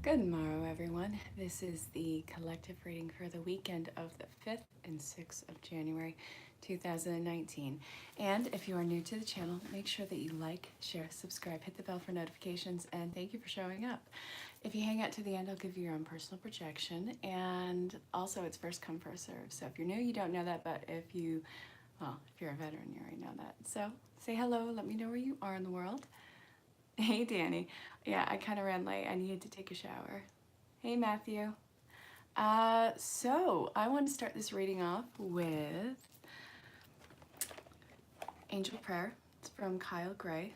Good morrow, everyone. This is the collective reading for the weekend of the 5th and 6th of January 2019. And if you are new to the channel, make sure that you like, share, subscribe, hit the bell for notifications, and thank you for showing up. If you hang out to the end, I'll give you your own personal projection, and also it's first come, first serve. So if you're new, you don't know that, but if you're a veteran, you already know that. So say hello, let me know where you are in the world. Hey, Danny. Yeah, I kind of ran late. I needed to take a shower. Hey, Matthew. So I want to start this reading off with Angel Prayer. It's from Kyle Gray.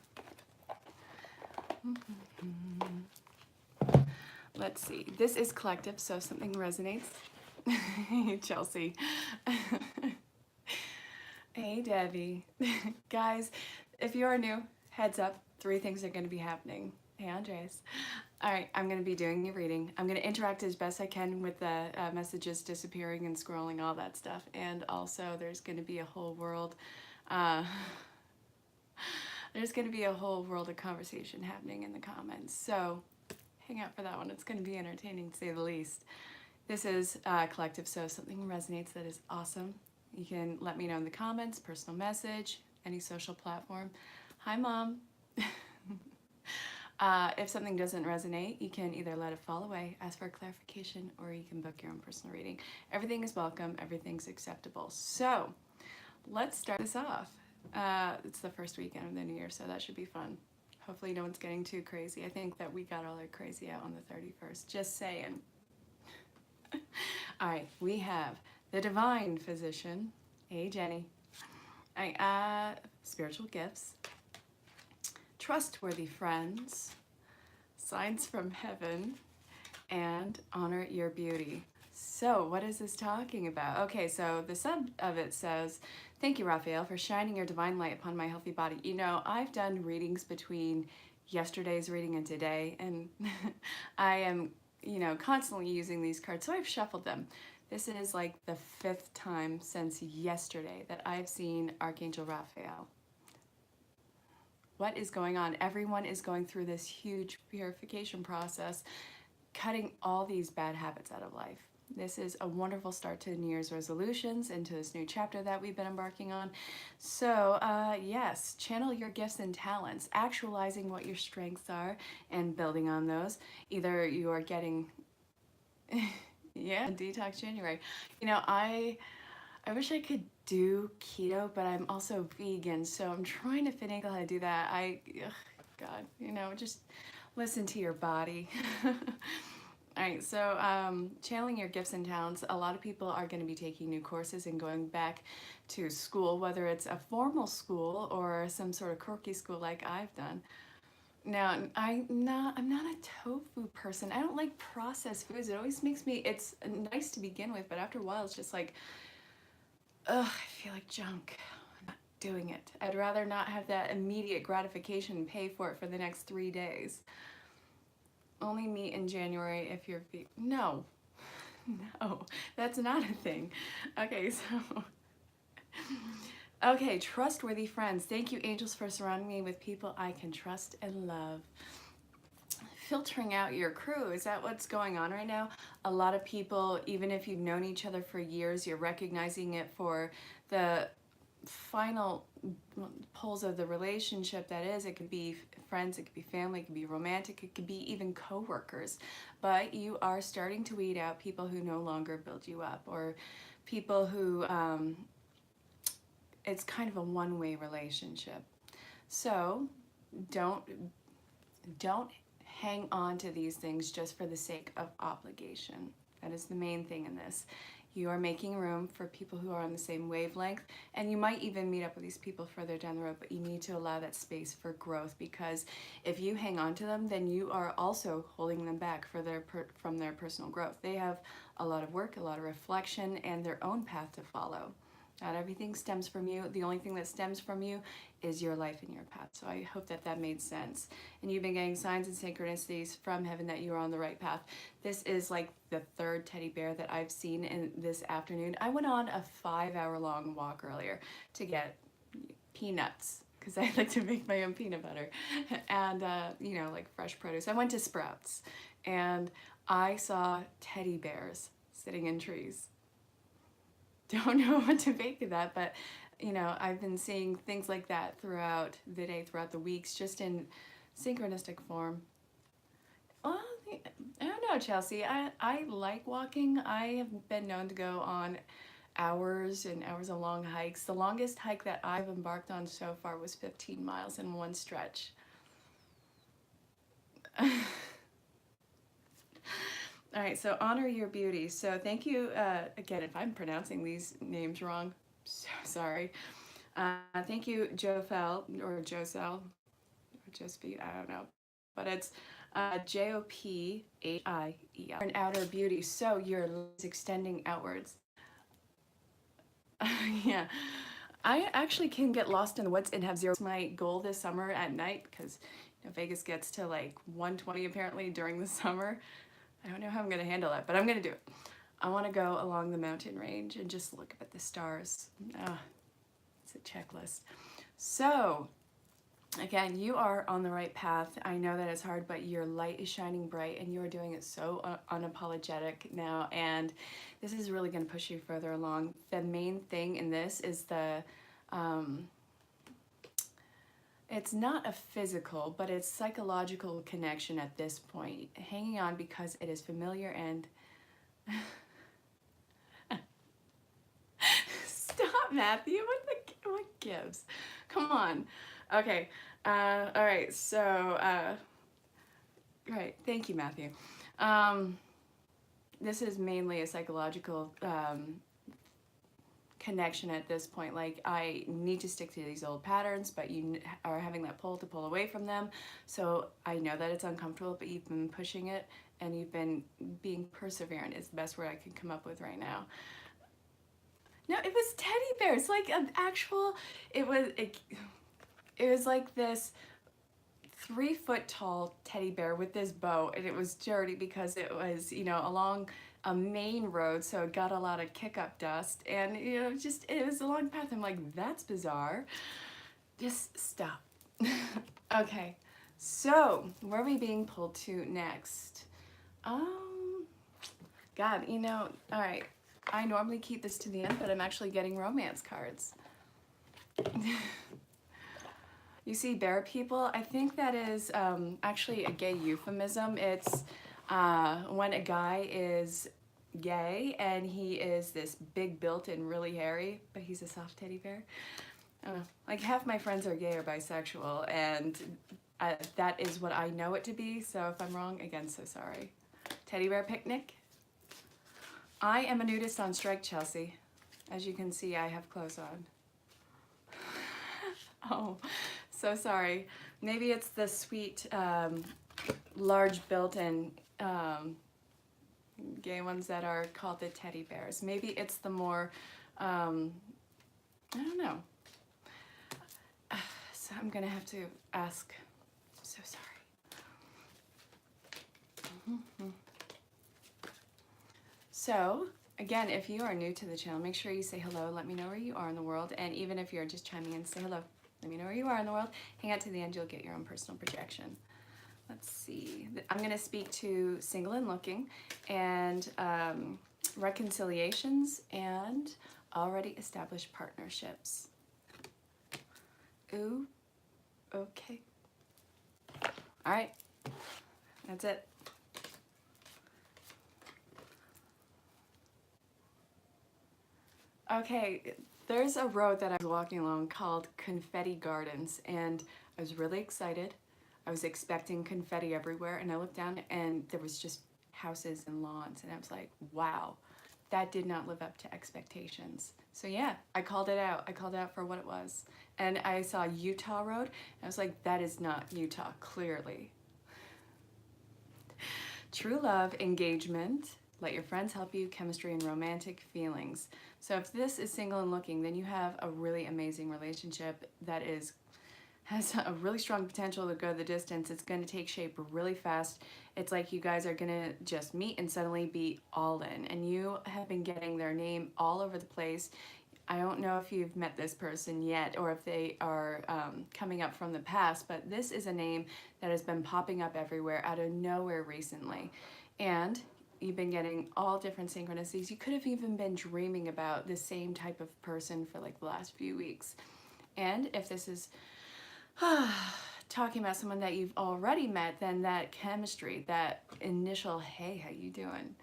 Let's see. This is collective, so if something resonates. Chelsea. Hey, Debbie. Guys, if you are new, heads up, 3 things are going to be happening. Hey, Andres. All right, I'm going to be doing your reading. I'm going to interact as best I can with the messages disappearing and scrolling, all that stuff. And also, there's going to be a whole world. There's going to be a whole world of conversation happening in the comments. So hang out for that one. It's going to be entertaining, to say the least. This is collective, so if something resonates, that is awesome. You can let me know in the comments, personal message, any social platform. Hi, Mom. If something doesn't resonate, you can either let it fall away, ask for clarification, or you can book your own personal reading. Everything is welcome. Everything's acceptable. So let's start this off. It's the first weekend of the new year, so that should be fun. Hopefully no one's getting too crazy. I think that we got all our crazy out on the 31st. Just saying. All right, we have the Divine Physician. Hey, Jenny. Spiritual gifts. Trustworthy friends, signs from heaven, and honor your beauty. So what is this talking about? Okay, so the sub of it says, thank you, Raphael, for shining your divine light upon my healthy body. You know, I've done readings between yesterday's reading and today, and I am, constantly using these cards, so I've shuffled them. This is like the 5th time since yesterday that I've seen Archangel Raphael. What is going on? Everyone is going through this huge purification process, cutting all these bad habits out of life. This is a wonderful start to New Year's resolutions and to this new chapter that we've been embarking on. So yes, channel your gifts and talents, actualizing what your strengths are and building on those. Either you are getting, yeah, Detox January. You know, I wish I could do keto, but I'm also vegan, so I'm trying to finagle how to do that. God, just listen to your body. All right, so channeling your gifts and talents. A lot of people are going to be taking new courses and going back to school, whether it's a formal school or some sort of quirky school like I've done. Now, I'm not a tofu person. I don't like processed foods. It always makes me, it's nice to begin with, but after a while it's just like, ugh, I feel like junk. I'm not doing it. I'd rather not have that immediate gratification and pay for it for the next 3 days. Only meat in January if you're vegan. No, that's not a thing. Okay, so, okay, trustworthy friends. Thank you, angels, for surrounding me with people I can trust and love. Filtering out your crew, is that what's going on right now? A lot of people, even if you've known each other for years, you're recognizing it for the final poles of the relationship that is. It could be friends, it could be family, it could be romantic, it could be even co-workers. But you are starting to weed out people who no longer build you up, or people who, it's kind of a one-way relationship. So don't hang on to these things just for the sake of obligation. That is the main thing in this. You are making room for people who are on the same wavelength, and you might even meet up with these people further down the road, but you need to allow that space for growth, because if you hang on to them, then you are also holding them back from their personal growth. They have a lot of work, a lot of reflection, and their own path to follow. Not everything stems from you. The only thing that stems from you is your life and your path. So I hope that that made sense. And you've been getting signs and synchronicities from heaven that you are on the right path. This is like the 3rd teddy bear that I've seen in this afternoon. I went on a 5-hour long walk earlier to get peanuts. because I like to make my own peanut butter and, you know, like fresh produce. I went to Sprouts and I saw teddy bears sitting in trees. Don't know what to make of that, but you know, I've been seeing things like that throughout the day, throughout the weeks, just in synchronistic form. Well, I don't know, Chelsea. I like walking. I have been known to go on hours and hours of long hikes. The longest hike that I've embarked on so far was 15 miles in one stretch. All right, so honor your beauty. So thank you, again, if I'm pronouncing these names wrong, so sorry. Thank you, Jofel, or Josel, or Joseph, I don't know. But it's Jophiel. An outer beauty, so your lips extending outwards. Yeah. I actually can get lost in the woods and have zero. My goal this summer at night, because you know, Vegas gets to like 120 apparently during the summer. I don't know how I'm going to handle that, but I'm going to do it. I want to go along the mountain range and just look up at the stars. It's a checklist. So, again, you are on the right path. I know that it's hard, but your light is shining bright and you are doing it so unapologetic now. And this is really going to push you further along. The main thing in this is it's not a physical, but it's psychological connection at this point. Hanging on because it is familiar and... Stop, Matthew. What gives? Come on. Okay. All right. So, right. Thank you, Matthew. This is mainly a psychological connection at this point. Like, I need to stick to these old patterns, but you are having that pull to pull away from them. So I know that it's uncomfortable, but you've been pushing it and you've been being perseverant is the best word I can come up with right now. No, it was teddy bears, like an actual, it was like this 3-foot tall teddy bear with this bow, and it was dirty because it was, you know, along a main road, so it got a lot of kick-up dust, and, you know, just, it was a long path. I'm like, that's bizarre. Just stop. Okay, so where are we being pulled to next? God, you know, all right. I normally keep this to the end, but I'm actually getting romance cards. You see bear people? I think that is actually a gay euphemism. It's when a guy is gay and he is this big built and really hairy, but he's a soft teddy bear. I don't know. Like half my friends are gay or bisexual, and that is what I know it to be. So if I'm wrong, again, so sorry. Teddy bear picnic? I am a nudist on strike, Chelsea. As you can see, I have clothes on. Oh, so sorry. Maybe it's the sweet, large built-in gay ones that are called the teddy bears. Maybe it's the more, I don't know. So I'm gonna have to ask. I'm so sorry. So, again, if you are new to the channel, make sure you say hello, let me know where you are in the world, and even if you're just chiming in, say hello, let me know where you are in the world. Hang out to the end, you'll get your own personal projection. Let's see, I'm going to speak to single and looking, and reconciliations, and already established partnerships. Ooh, okay. All right, that's it. Okay, there's a road that I was walking along called Confetti Gardens, and I was really excited. I was expecting confetti everywhere, and I looked down and there was just houses and lawns, and I was like, wow, that did not live up to expectations. So yeah, I called it out. I called it out for what it was. And I saw Utah Road, and I was like, that is not Utah, clearly. True love, engagement, let your friends help you, chemistry, and romantic feelings. So if this is single and looking, then you have a really amazing relationship that has a really strong potential to go the distance. It's going to take shape really fast. It's like you guys are going to just meet and suddenly be all in. And you have been getting their name all over the place. I don't know if you've met this person yet or if they are coming up from the past, but this is a name that has been popping up everywhere out of nowhere recently. And you've been getting all different synchronicities. You could have even been dreaming about the same type of person for like the last few weeks. And if this is talking about someone that you've already met, then that chemistry, that initial, hey, how you doing?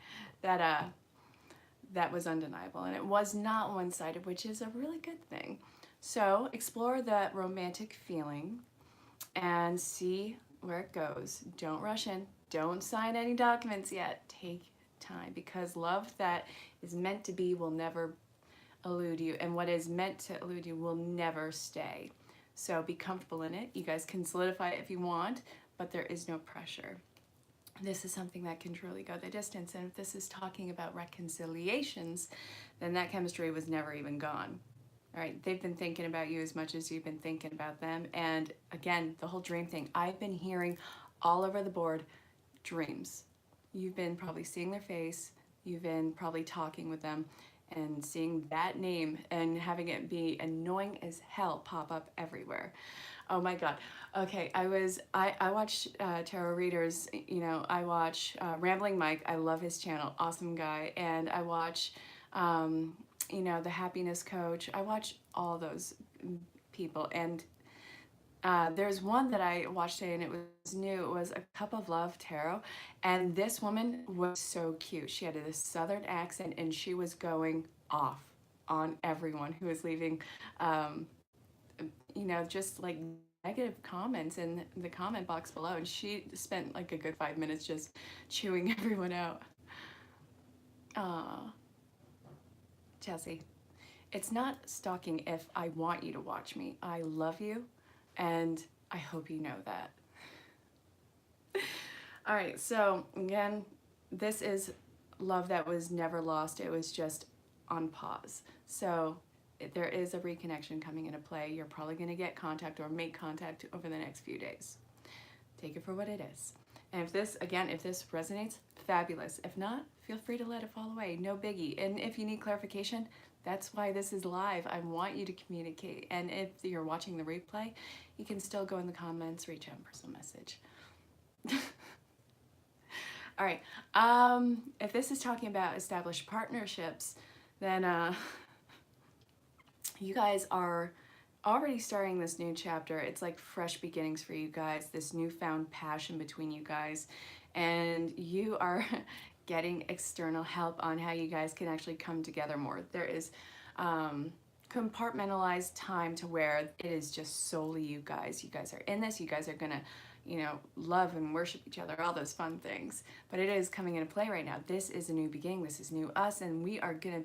That was undeniable, and it was not one-sided, which is a really good thing. So explore that romantic feeling and see where it goes. Don't rush in. Don't sign any documents yet. Take time, because love that is meant to be will never elude you, and what is meant to elude you will never stay. So be comfortable in it. You guys can solidify it if you want, but there is no pressure. This is something that can truly go the distance. And if this is talking about reconciliations, then that chemistry was never even gone. All right, they've been thinking about you as much as you've been thinking about them. And again, the whole dream thing, I've been hearing all over the board dreams. You've been probably seeing their face, you've been probably talking with them and seeing that name and having it be annoying as hell pop up everywhere. Oh my God. Okay, I watch tarot readers, you know, I watch Rambling Mike. I love his channel, awesome guy. And I watch, you know, the Happiness Coach. I watch all those people. And there's one that I watched today and it was new. It was A Cup of Love Tarot. And this woman was so cute. She had this Southern accent and she was going off on everyone who was leaving, you know, just like negative comments in the comment box below, and she spent like a good 5 minutes just chewing everyone out. Chelsea, it's not stalking if I want you to watch me. I love you, and I hope you know that. All right, so again, this is love that was never lost. It was just on pause. So there is a reconnection coming into play. You're probably going to get contact or make contact over the next few days. Take it for what it is. And if this, again, if this resonates, fabulous. If not, feel free to let it fall away. No biggie. And if you need clarification, that's why this is live. I want you to communicate. And if you're watching the replay, you can still go in the comments, reach out in personal message. All right. If this is talking about established partnerships, then you guys are already starting this new chapter. It's like fresh beginnings for you guys, this newfound passion between you guys, and you are getting external help on how you guys can actually come together more. There is compartmentalized time to where it is just solely you guys. You guys are in this. You guys are gonna, you know, love and worship each other, all those fun things. But it is coming into play right now. This is a new beginning. This is new us, and we are gonna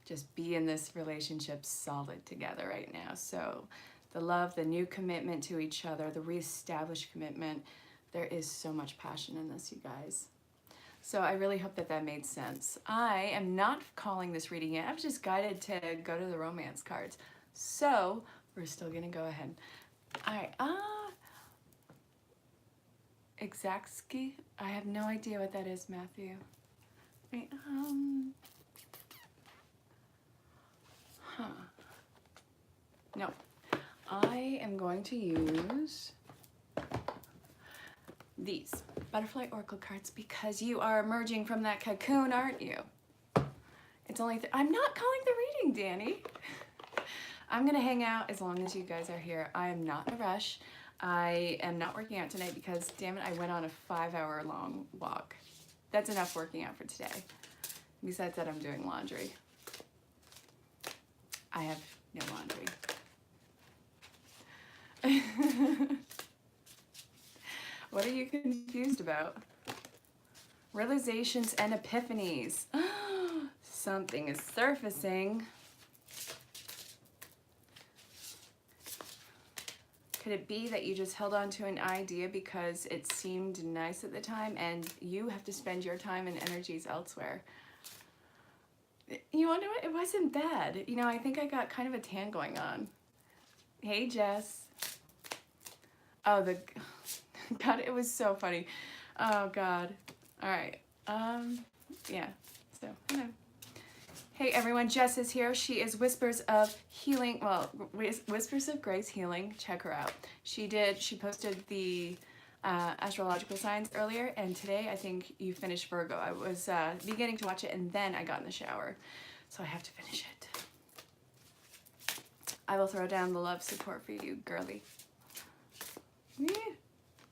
just be in this relationship solid together right now. So the love, the new commitment to each other, the reestablished commitment, there is so much passion in this, you guys. So I really hope that that made sense. I am not calling this reading yet. I was just guided to go to the romance cards. So we're still gonna go ahead. All right, Exactsky? I have no idea what that is, Matthew. Wait, no, I am going to use these butterfly oracle cards because you are emerging from that cocoon, aren't you? It's only, I'm not calling the reading, Danny. I'm gonna hang out as long as you guys are here. I am not in a rush. I am not working out tonight because, damn it, I went on a 5-hour long walk. That's enough working out for today. Besides that, I'm doing laundry. I have no laundry. What are you confused about? Realizations and epiphanies. Something is surfacing. Could it be that you just held on to an idea because it seemed nice at the time and you have to spend your time and energies elsewhere? You wonder what? It wasn't bad. You know, I think I got kind of a tan going on. Hey, Jess. Oh, God, it was so funny. Oh, God. All right. Yeah. So, hello. Hey everyone, Jess is here. She is Whispers of Healing, well, Whispers of Grace Healing. Check her out. She posted the astrological signs earlier, and today I think you finished Virgo. I was beginning to watch it, and then I got in the shower, so I have to finish it. I will throw down the love support for you, girly.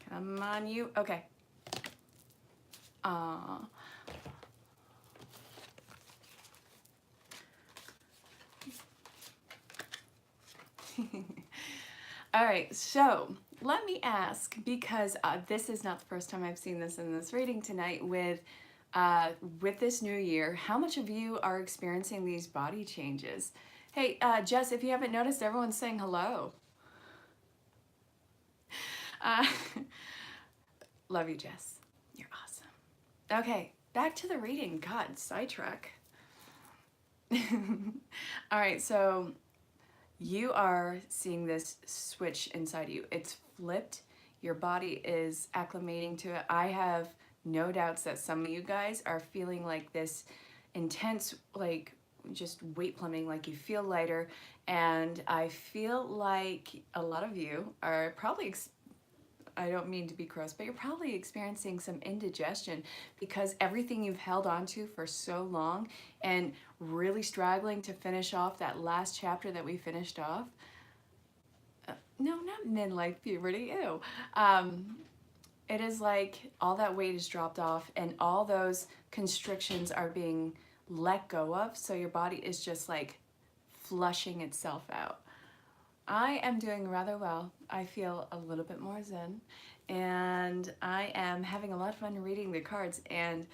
Come on, you. Okay. All right, so let me ask, because this is not the first time I've seen this in this reading tonight with this new year, how much of you are experiencing these body changes? Hey, Jess, if you haven't noticed, everyone's saying hello. Love you, Jess. You're awesome. Okay, back to the reading. God, sidetrack. All right, so you are seeing this switch inside you. It's flipped. Your body is acclimating to it. I have no doubts that some of you guys are feeling like this intense, like just weight plummeting, like you feel lighter. And I feel like a lot of you are probably, I don't mean to be gross, but you're probably experiencing some indigestion because everything you've held on to for so long and really struggling to finish off that last chapter that we finished off. No, not midlife puberty, ew. It is like all that weight is dropped off and all those constrictions are being let go of, so your body is just like flushing itself out. I am doing rather well. I feel a little bit more zen, and I am having a lot of fun reading the cards, and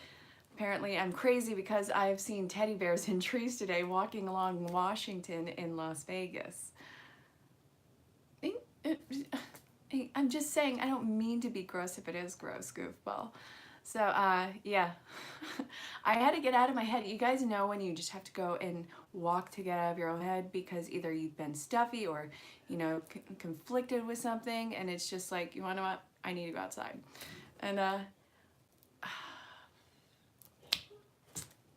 apparently I'm crazy because I've seen teddy bears in trees today walking along Washington in Las Vegas. I'm just saying, I don't mean to be gross if it is gross, goofball. So, yeah, I had to get out of my head. You guys know when you just have to go and walk to get out of your own head because either you've been stuffy or, you know, conflicted with something, and it's just like, you want to know what? I need to go outside. And,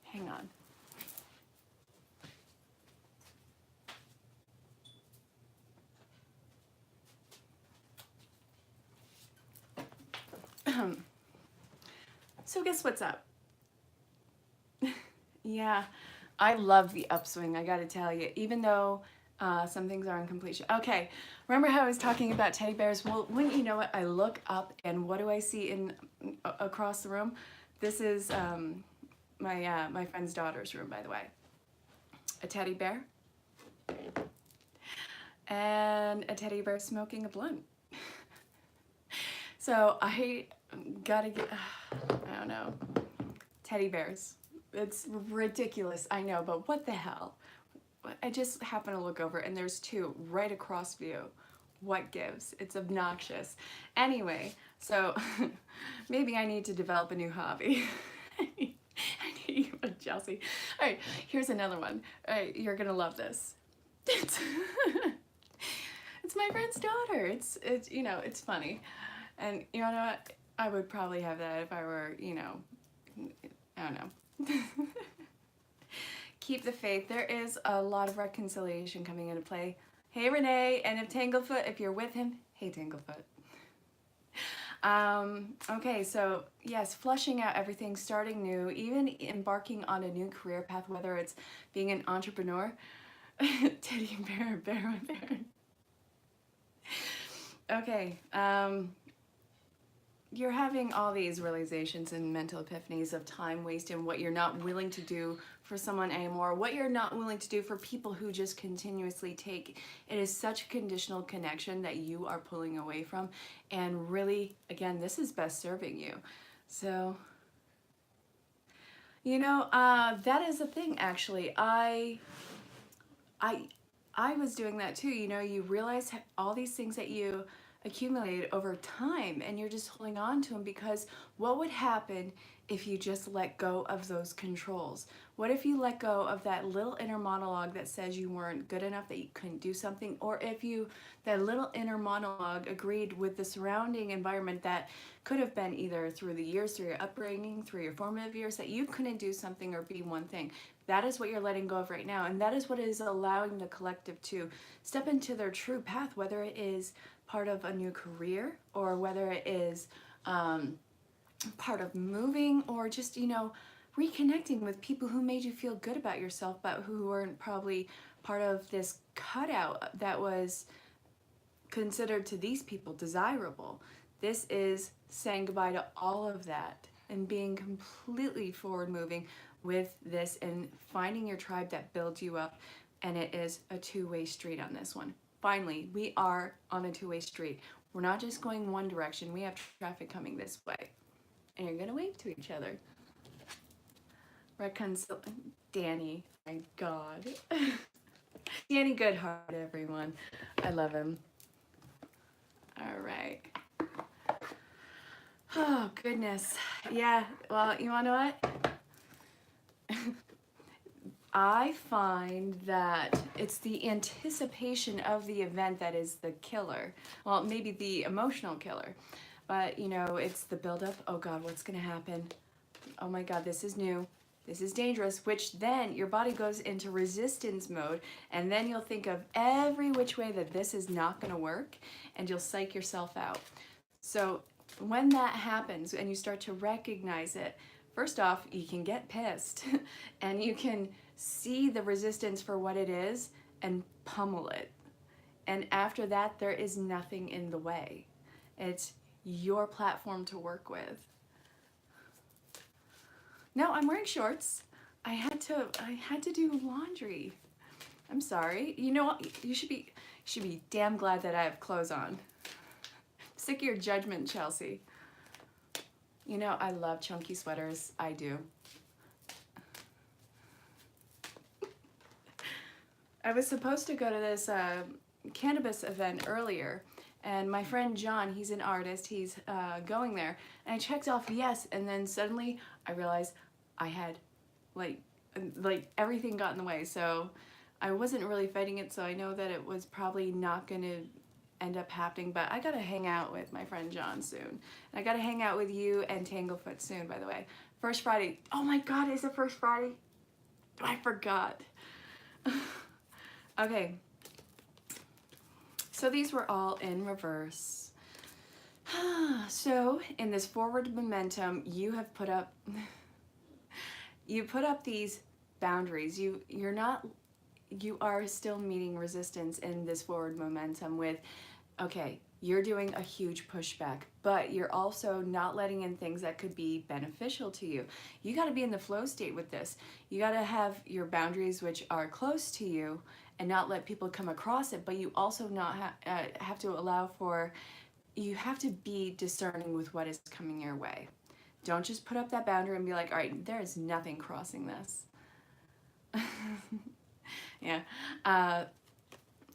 hang on. So guess what's up? Yeah, I love the upswing, I gotta tell you, even though some things are in completion. Okay, remember how I was talking about teddy bears? Well, wouldn't you know it, I look up and what do I see in across the room? This is my friend's daughter's room, by the way. A teddy bear and a teddy bear smoking a blunt. So I gotta get, I don't know, teddy bears. It's ridiculous, I know, but what the hell? I just happen to look over and there's two right across view. What gives? It's obnoxious. Anyway, so maybe I need to develop a new hobby. I need you, Chelsea. All right, here's another one. All right, you're gonna love this. It's my friend's daughter. It's you know, it's funny. And you know what? I would probably have that if I were, you know, I don't know. Keep the faith. There is a lot of reconciliation coming into play. Hey Renee, and if Tanglefoot, if you're with him, hey Tanglefoot. Okay, so yes, flushing out everything, starting new, even embarking on a new career path, whether it's being an entrepreneur. Teddy bear, bear. Okay, you're having all these realizations and mental epiphanies of time wasted and what you're not willing to do for someone anymore, what you're not willing to do for people who just continuously take. It is such a conditional connection that you are pulling away from, and really, again, this is best serving you. So, you know, that is the thing, actually. I was doing that too. You know, you realize all these things that you accumulated over time, and you're just holding on to them, because what would happen if you just let go of those controls? What if you let go of that little inner monologue that says you weren't good enough, that you couldn't do something? Or if that little inner monologue agreed with the surrounding environment that could have been either through the years, through your upbringing, through your formative years, that you couldn't do something or be one thing. That is what you're letting go of right now. And that is what is allowing the collective to step into their true path, whether it is part of a new career, or whether it is part of moving, or just, reconnecting with people who made you feel good about yourself, but who weren't probably part of this cutout that was considered to these people desirable. This is saying goodbye to all of that and being completely forward moving with this, and finding your tribe that builds you up. And it is a two-way street on this one. Finally, we are on a two-way street. We're not just going one direction. We have traffic coming this way. And you're gonna wave to each other. Danny, my God. Danny Goodheart, everyone. I love him. All right. Oh, goodness. Yeah, well, you wanna know what? I find that it's the anticipation of the event that is the killer. Well, maybe the emotional killer. But, it's the buildup. Oh, God, what's going to happen? Oh, my God, this is new. This is dangerous, which then your body goes into resistance mode, and then you'll think of every which way that this is not going to work, and you'll psych yourself out. So when that happens and you start to recognize it, first off, you can get pissed and you can see the resistance for what it is and pummel it. And after that, there is nothing in the way. It's your platform to work with. No, I'm wearing shorts. I had to do laundry. I'm sorry. You know what? You should be damn glad that I have clothes on. Sick of your judgment, Chelsea. I love chunky sweaters. I do. I was supposed to go to this cannabis event earlier, and my friend John, he's an artist, he's going there, and I checked off yes, and then suddenly I realized I had like everything got in the way, so I wasn't really fighting it, so I know that it was probably not going to end up happening, but I gotta hang out with my friend John soon. And I gotta hang out with you and Tanglefoot soon, by the way. First Friday. Oh my God, is it First Friday? I forgot. Okay. So these were all in reverse. So in this forward momentum, you have put up these boundaries. You are still meeting resistance in this forward momentum with, okay, you're doing a huge pushback, but you're also not letting in things that could be beneficial to you. You got to be in the flow state with this. You got to have your boundaries which are close to you and not let people come across it, but you also have to allow for, you have to be discerning with what is coming your way. Don't just put up that boundary and be like, all right, there is nothing crossing this. Yeah.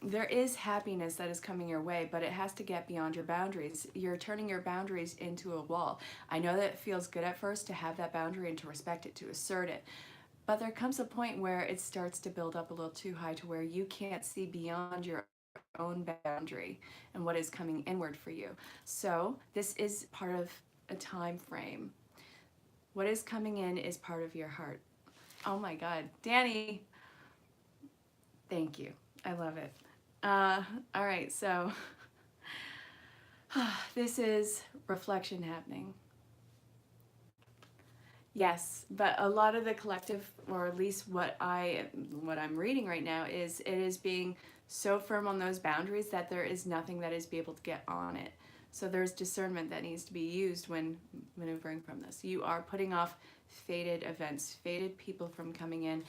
There is happiness that is coming your way, but it has to get beyond your boundaries. You're turning your boundaries into a wall. I know that it feels good at first to have that boundary and to respect it, to assert it, but there comes a point where it starts to build up a little too high to where you can't see beyond your own boundary and what is coming inward for you. So this is part of a time frame. What is coming in is part of your heart. Oh my God, Danny, thank you. I love it. All right, so this is reflection happening. Yes, but a lot of the collective, or at least what I'm reading right now, is it is being so firm on those boundaries that there is nothing that is be able to get on it. So there's discernment that needs to be used when maneuvering from this. You are putting off fated events, fated people from coming in,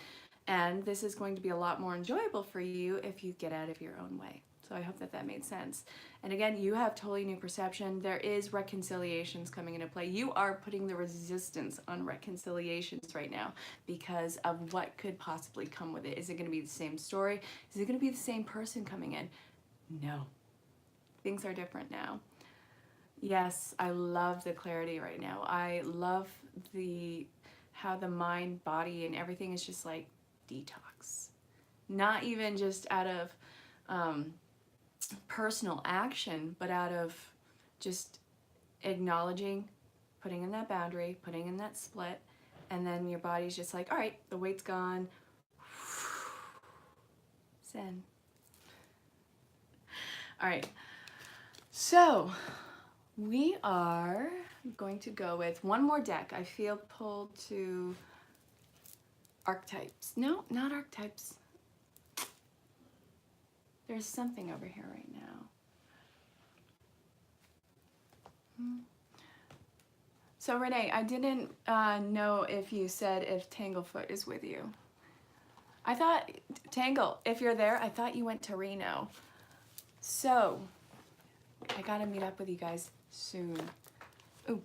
and this is going to be a lot more enjoyable for you if you get out of your own way. So I hope that that made sense. And again, you have totally new perception. There is reconciliations coming into play. You are putting the resistance on reconciliations right now because of what could possibly come with it. Is it going to be the same story? Is it going to be the same person coming in? No. Things are different now. Yes, I love the clarity right now. I love how the mind, body, and everything is just like detox. Not even just out of personal action, but out of just acknowledging, putting in that boundary, putting in that split, and then your body's just like, all right, the weight's gone. Zen. All right, so we are going to go with one more deck. I feel pulled to archetypes. No, not archetypes. There's something over here right now. So Renee, I didn't know if you said if Tanglefoot is with you. I thought, Tangle, if you're there, I thought you went to Reno. So, I gotta meet up with you guys soon. Ooh.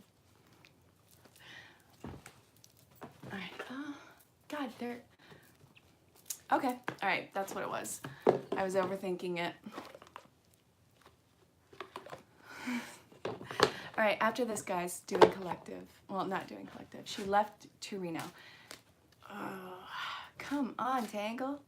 Alright, God, they're... Okay, alright, that's what it was. I was overthinking it. Alright, after this, guys, doing collective. Well, not doing collective. She left to Reno. Oh, come on, Tangle.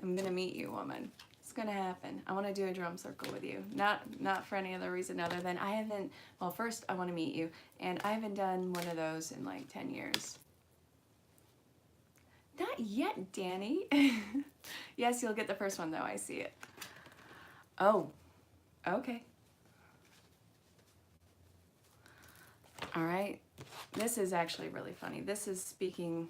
I'm gonna meet you, woman. It's gonna happen. I want to do a drum circle with you. Not for any other reason other than I haven't, well, first I want to meet you, and I haven't done one of those in like 10 years. Not yet, Danny. Yes, you'll get the first one though, I see it. Oh, okay. All right. This is actually really funny. This is speaking...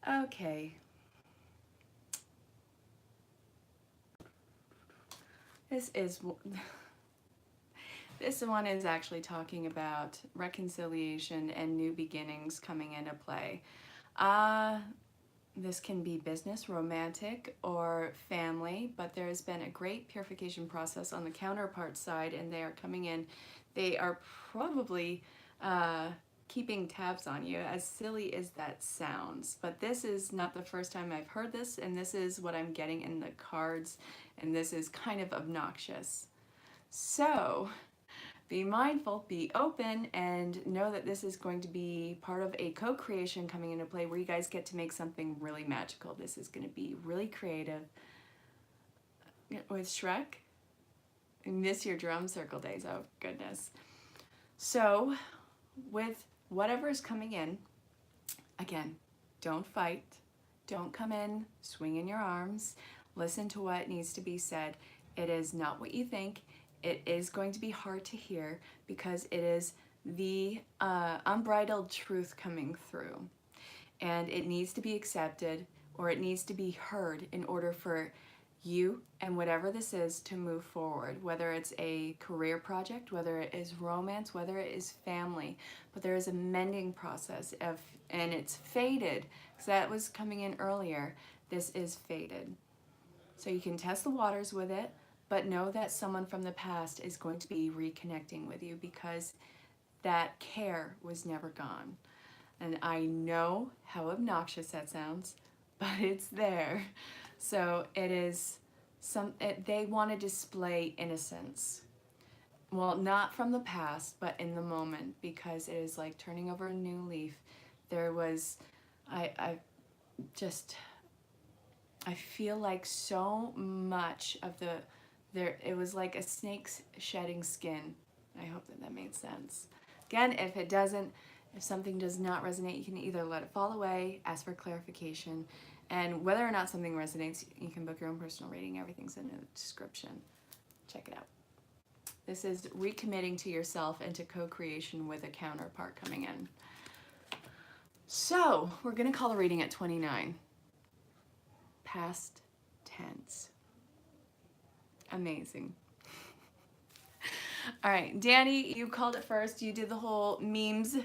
Okay. This one is actually talking about reconciliation and new beginnings coming into play. This can be business, romantic, or family, but there has been a great purification process on the counterpart side, and they are coming in. They are probably keeping tabs on you, as silly as that sounds. But this is not the first time I've heard this, and this is what I'm getting in the cards, and this is kind of obnoxious. So be mindful, be open, and know that this is going to be part of a co-creation coming into play where you guys get to make something really magical. This is going to be really creative. With Shrek, I miss your drum circle days. Oh, goodness. So, with whatever is coming in, again, don't fight. Don't come in swinging your arms. Listen to what needs to be said. It is not what you think. It is going to be hard to hear because it is the unbridled truth coming through. And it needs to be accepted, or it needs to be heard in order for you and whatever this is to move forward, whether it's a career project, whether it is romance, whether it is family. But there is a mending process and it's faded, because that was coming in earlier. This is faded. So you can test the waters with it, but know that someone from the past is going to be reconnecting with you because that care was never gone. And I know how obnoxious that sounds, but it's there. So it is they want to display innocence. Well, not from the past, but in the moment, because it is like turning over a new leaf. There was, I feel like so much of it was like a snake's shedding skin. I hope that made sense. Again, if something does not resonate, you can either let it fall away, ask for clarification, and whether or not something resonates, you can book your own personal reading. Everything's in the description. Check it out. This is recommitting to yourself and to co-creation with a counterpart coming in. So, we're going to call the reading at 29. Past tense. Amazing. All right, Danny, you called it first. You did the whole memes.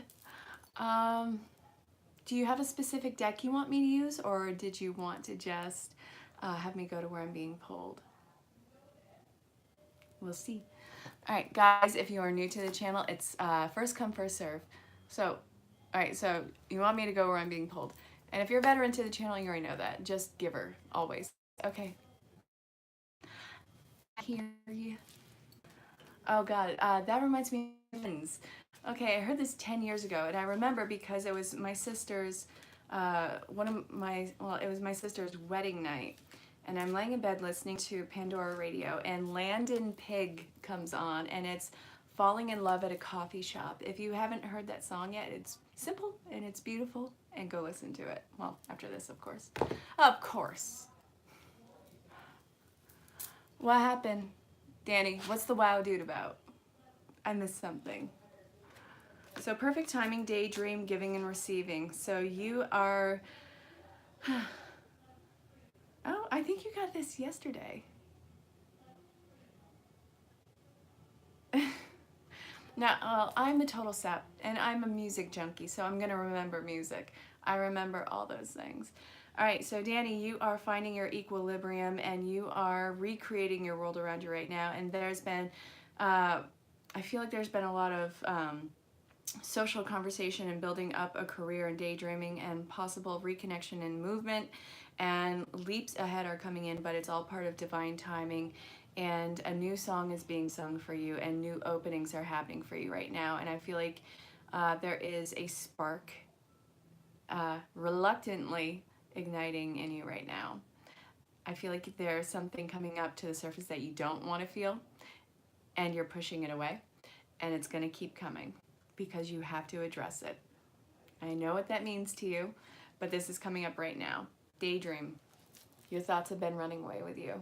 Do you have a specific deck you want me to use, or did you want to just have me go to where I'm being pulled? We'll see. All right, guys, if you are new to the channel, it's first come, first serve. So, all right, so you want me to go where I'm being pulled. And if you're a veteran to the channel, you already know that. Just giver, always. Okay. I hear you. Oh God, that reminds me of friends. Okay, I heard this 10 years ago, and I remember because it was my sister's, it was my sister's wedding night. And I'm laying in bed listening to Pandora Radio, and Landon Pig comes on, and it's Falling in Love at a Coffee Shop. If you haven't heard that song yet, it's simple and it's beautiful, and go listen to it. Well, after this, of course. Of course. What happened? Danny, what's the wow dude about? I missed something. So perfect timing, daydream, giving and receiving. So you are, oh, I think you got this yesterday. Now, well, I'm a total sap, and I'm a music junkie, so I'm going to remember music. I remember all those things. All right, so Danny, you are finding your equilibrium, and you are recreating your world around you right now, and there's been, I feel like there's been a lot of social conversation and building up a career and daydreaming and possible reconnection and movement, and leaps ahead are coming in, but it's all part of divine timing, and a new song is being sung for you, and new openings are happening for you right now. And I feel like there is a spark reluctantly igniting in you right now. I feel like there's something coming up to the surface that you don't want to feel, and you're pushing it away, and it's going to keep coming because you have to address it. I know what that means to you, but this is coming up right now. Daydream. Your thoughts have been running away with you,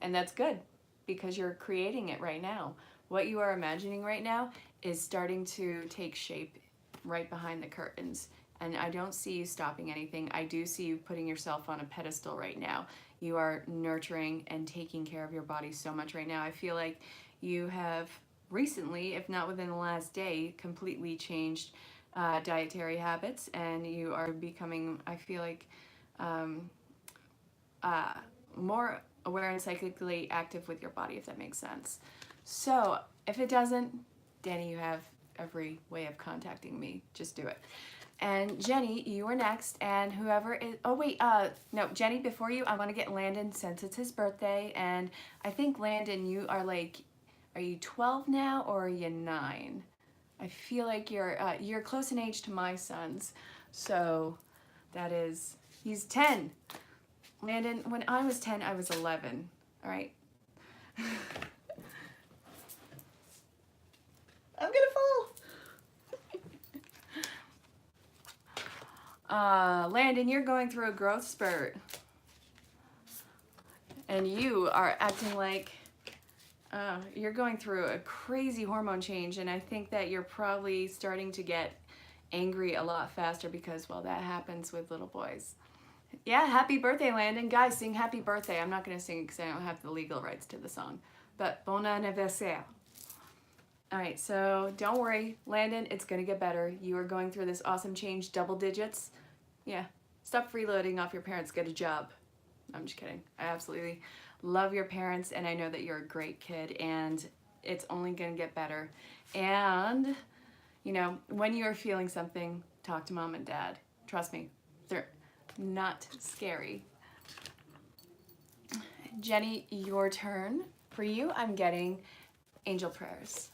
and that's good because you're creating it right now. What you are imagining right now is starting to take shape right behind the curtains, and I don't see you stopping anything. I do see you putting yourself on a pedestal right now. You are nurturing and taking care of your body so much right now. I feel like you have recently, if not within the last day, completely changed dietary habits, and you are becoming, I feel like, more aware and psychically active with your body, if that makes sense. So if it doesn't, Danny, you have every way of contacting me. Just do it. And Jenny, you are next, and whoever is, oh wait, no, Jenny, before you, I want to get Landon since it's his birthday, and I think Landon, you are like, are you 12 now, or are you 9? I feel like you're close in age to my sons, so that is, he's 10. Landon, when I was 10, I was 11, all right? I'm gonna fall. Landon, you're going through a growth spurt, and you are acting like you're going through a crazy hormone change, and I think that you're probably starting to get angry a lot faster because, well, that happens with little boys. Yeah, happy birthday, Landon. Guys, sing happy birthday. I'm not going to sing it because I don't have the legal rights to the song, but bon anniversaire. All right, so don't worry, Landon, it's going to get better. You are going through this awesome change, double digits. Yeah, stop freeloading off your parents, get a job. I'm just kidding. I absolutely love your parents, and I know that you're a great kid, and it's only going to get better. And, you know, when you're feeling something, talk to mom and dad. Trust me, they're not scary. Jenny, your turn. For you, I'm getting angel prayers.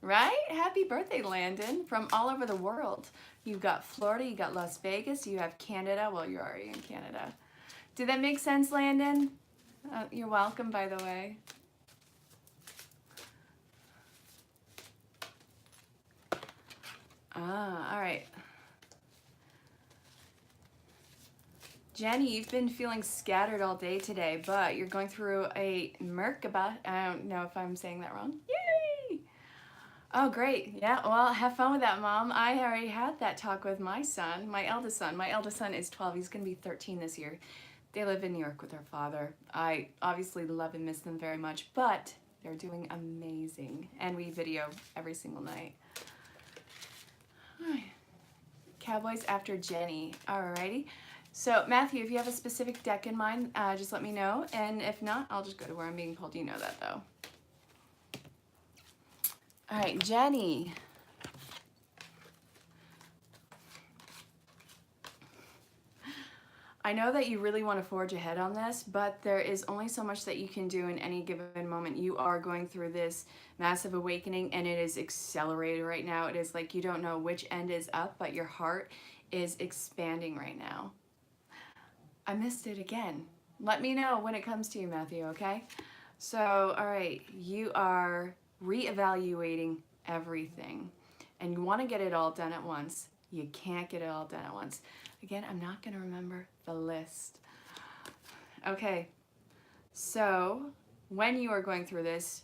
Right? Happy birthday, Landon, from all over the world. You've got Florida, you got Las Vegas, you have Canada. Well, you're already in Canada. Did that make sense, Landon? You're welcome, by the way. All right. Jenny, you've been feeling scattered all day today, but you're going through a Merkaba. I don't know if I'm saying that wrong. Yay! Oh, great. Yeah, well, have fun with that, Mom. I already had that talk with my son, my eldest son. My eldest son is 12. He's going to be 13 this year. They live in New York with their father. I obviously love and miss them very much, but they're doing amazing. And we video every single night. All right. Cowboys after Jenny. Alrighty. So, Matthew, if you have a specific deck in mind, just let me know. And if not, I'll just go to where I'm being pulled. You know that, though. All right, Jenny. I know that you really want to forge ahead on this, but there is only so much that you can do in any given moment. You are going through this massive awakening, and it is accelerated right now. It is like you don't know which end is up, but your heart is expanding right now. I missed it again. Let me know when it comes to you, Matthew, okay? So, all right, you are reevaluating everything, and you want to get it all done at once. You can't get it all done at once. Again, I'm not going to remember the list. Okay, so when you are going through this,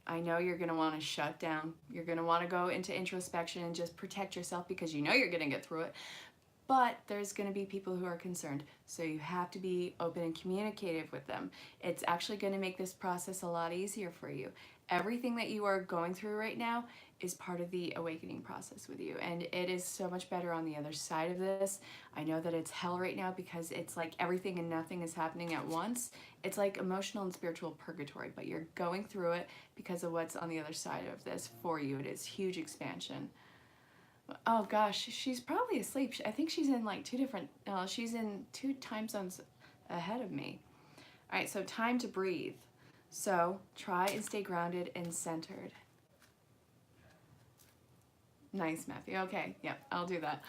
I know you're going to want to shut down. You're going to want to go into introspection and just protect yourself because you know you're going to get through it. But there's going to be people who are concerned, so you have to be open and communicative with them. It's actually going to make this process a lot easier for you. Everything that you are going through right now is part of the awakening process with you, and it is so much better on the other side of this. I know that it's hell right now because it's like everything and nothing is happening at once. It's like emotional and spiritual purgatory, but you're going through it because of what's on the other side of this for you. It is huge expansion. Oh gosh, she's probably asleep. I think she's in like she's in 2 time zones ahead of me. All right, so time to breathe. So try and stay grounded and centered. Nice, Matthew. Okay, yep, I'll do that.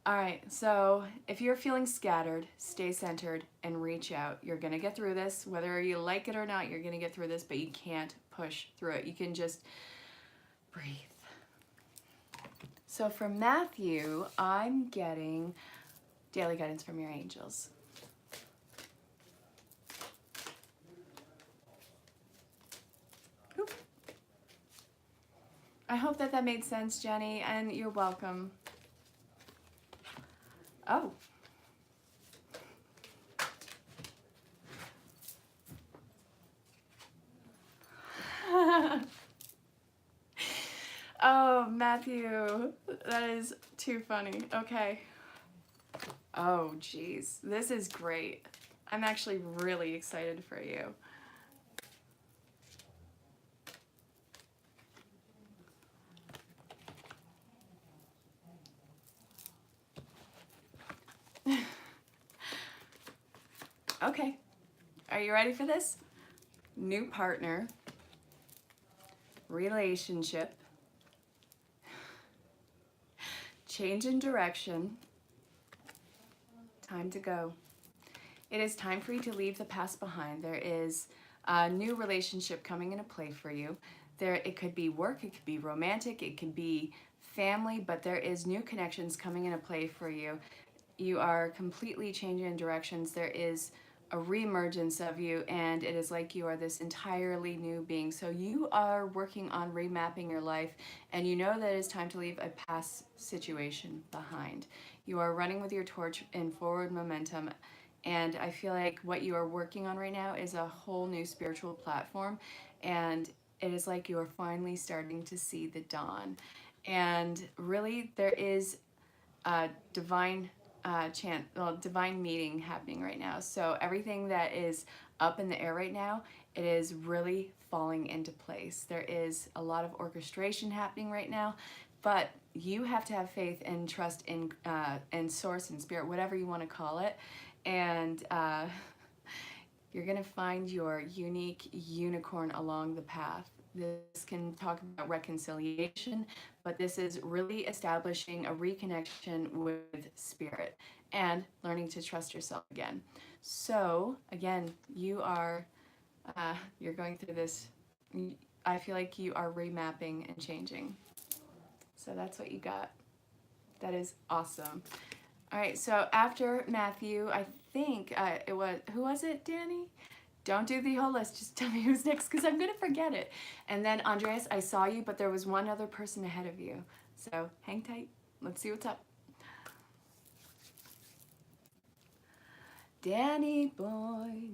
All right, so if you're feeling scattered, stay centered and reach out. You're gonna get through this. Whether you like it or not, you're gonna get through this, but you can't push through it. You can just breathe. So for Matthew, I'm getting daily guidance from your angels. Oop. I hope that made sense, Jenny, and you're welcome. Oh. Oh, Matthew, that is too funny. Okay. Oh, geez. This is great. I'm actually really excited for you. Okay. Are you ready for this? New partner, relationship, change in direction, time to go. It is time for you to leave the past behind. There is a new relationship coming into play for you. It could be work, it could be romantic, it could be family, but there is new connections coming into play for you. You are completely changing in directions. There is a reemergence of you, and it is like you are this entirely new being. So you are working on remapping your life, and you know that it is time to leave a past situation behind. You are running with your torch in forward momentum, and I feel like what you are working on right now is a whole new spiritual platform, and it is like you are finally starting to see the dawn. And really, there is a divine divine meeting happening right now. So everything that is up in the air right now, it is really falling into place. There is a lot of orchestration happening right now, but you have to have faith and trust in source and spirit, whatever you want to call it, and you're gonna find your unique unicorn along the path. This can talk about reconciliation, but this is really establishing a reconnection with spirit and learning to trust yourself again. So again, you're going through this. I feel like you are remapping and changing. So that's what you got. That is awesome. All right, so after Matthew, I think who was it, Danny? Don't do the whole list, just tell me who's next because I'm gonna forget it. And then Andreas, I saw you, but there was one other person ahead of you. So hang tight, let's see what's up. Danny boy,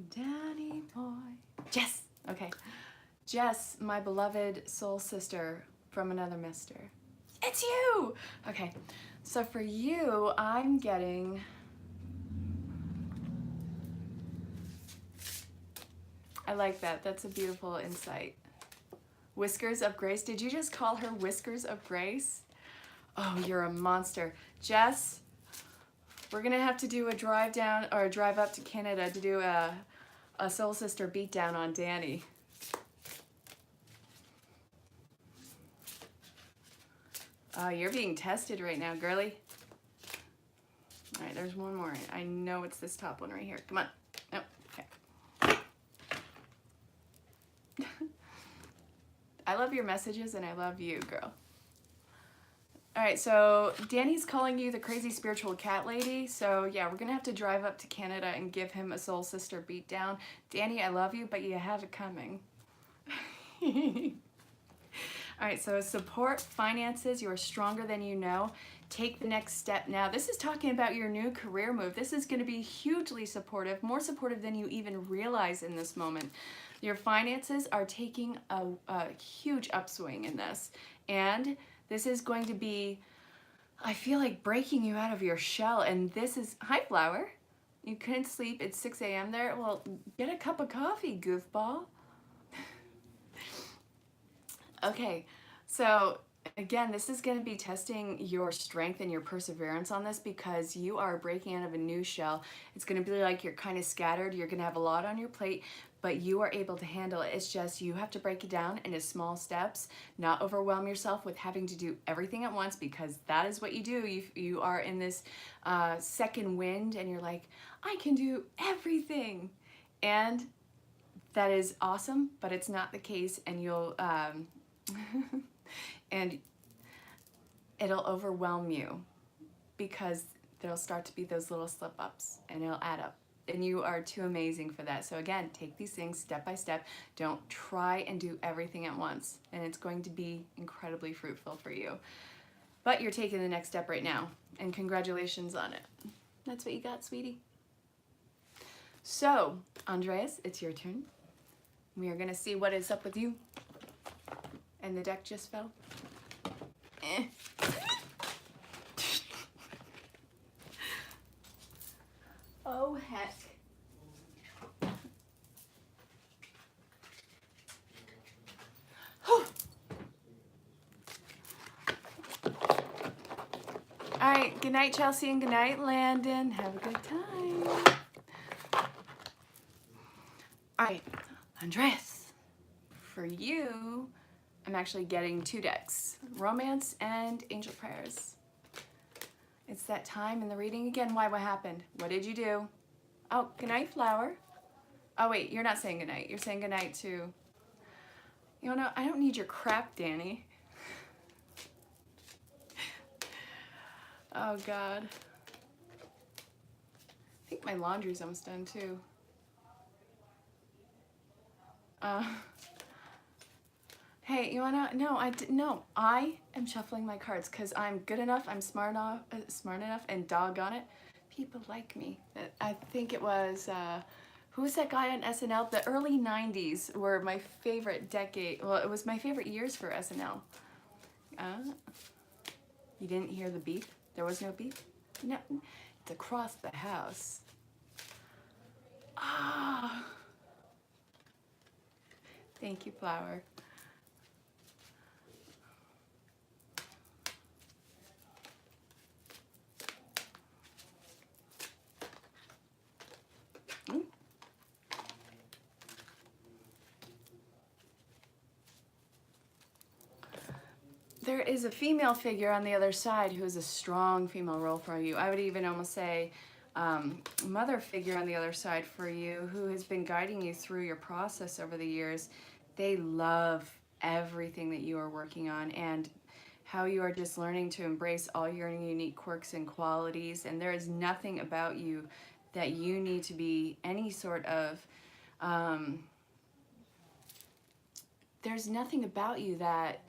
Jess, okay. Jess, my beloved soul sister from another mister. It's you! Okay, so for you, I'm getting, I like that. That's a beautiful insight. Whiskers of Grace. Did you just call her Whiskers of Grace? Oh, you're a monster. Jess, We're gonna have to do a drive down or a drive up to Canada to do a soul sister beatdown on Danny. Oh, you're being tested right now, girly. All right, there's one more. I know it's this top one right here. Come on. Nope. Okay. I love your messages and I love you, girl. All right, so Danny's calling you the crazy spiritual cat lady. So yeah, we're gonna have to drive up to Canada and give him a soul sister beatdown. Danny, I love you, but you have it coming. All right, so support, finances, you are stronger than you know. Take the next step now. This is talking about your new career move. This is gonna be hugely supportive, more supportive than you even realize in this moment. Your finances are taking a huge upswing in this. And this is going to be, I feel like, breaking you out of your shell. And this is, hi, Flower. You couldn't sleep, it's 6 a.m. there. Well, get a cup of coffee, goofball. Okay, so again, this is going to be testing your strength and your perseverance on this because you are breaking out of a new shell. It's going to be like you're kind of scattered. You're going to have a lot on your plate, but you are able to handle it. It's just you have to break it down into small steps, not overwhelm yourself with having to do everything at once because that is what you do. You are in this second wind and you're like, I can do everything. And that is awesome, but it's not the case, and you'll and it'll overwhelm you because there'll start to be those little slip-ups and it'll add up, and you are too amazing for that. So again, take these things step by step. Don't try and do everything at once, and it's going to be incredibly fruitful for you. But you're taking the next step right now, and congratulations on it. That's what you got, sweetie. So, Andreas, it's your turn. We are going to see what is up with you. And the deck just fell. Oh, heck. All right, good night, Chelsea, and good night, Landon. Have a good time. All right, Andreas, for you, I'm actually getting 2 decks, Romance and Angel Prayers. It's that time in the reading again. Why? What happened? What did you do? Oh, good night, Flower. Oh, wait, you're not saying good night. You're saying good night to... You know, I don't need your crap, Danny. Oh, God. I think my laundry's almost done, too. Hey, you wanna? No, I am shuffling my cards because I'm good enough. I'm smart enough, and doggone it, people like me. I think it was who was that guy on SNL? The early '90s were my favorite decade. Well, it was my favorite years for SNL. You didn't hear the beep? There was no beep. No, it's across the house. Ah. Thank you, Flower. There is a female figure on the other side who is a strong female role for you. I would even almost say mother figure on the other side for you who has been guiding you through your process over the years. They love everything that you are working on and how you are just learning to embrace all your unique quirks and qualities. And there is nothing about you that you need to be any sort of... there's nothing about you that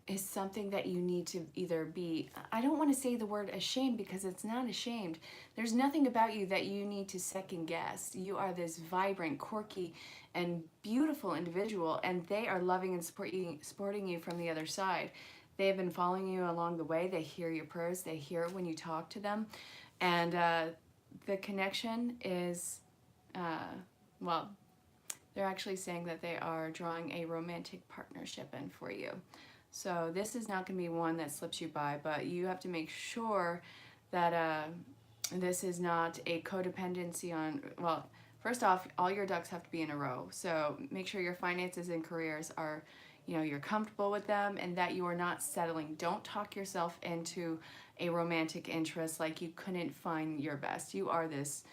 is something that you need to either be, I don't want to say the word ashamed because it's not ashamed. There's nothing about you that you need to second guess. You are this vibrant, quirky, and beautiful individual, and they are loving and supporting you from the other side. They have been following you along the way. They hear your prayers. They hear it when you talk to them. And the connection is, well, they're actually saying that they are drawing a romantic partnership in for you. So this is not going to be one that slips you by, but you have to make sure that This is not a codependency on, well, first off, all your ducks have to be in a row. So make sure your finances and careers are, you're comfortable with them and that you are not settling. Don't talk yourself into a romantic interest like you couldn't find your best. You are this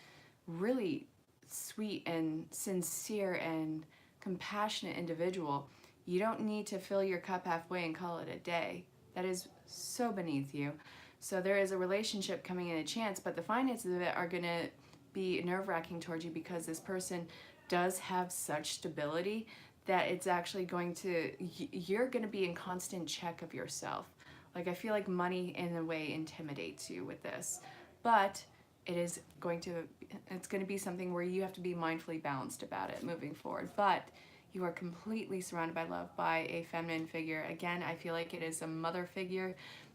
really sweet and sincere and compassionate individual. You don't need to fill your cup halfway and call it a day. That is so beneath you. So there is a relationship coming in a chance, but the finances of it are going to be nerve-wracking towards you because this person does have such stability that it's actually going to, you're going to be in constant check of yourself. Like, I feel like money in a way intimidates you with this, but it's going to be something where you have to be mindfully balanced about it moving forward. But you are completely surrounded by love by a feminine figure. Again, I feel like it is a mother figure.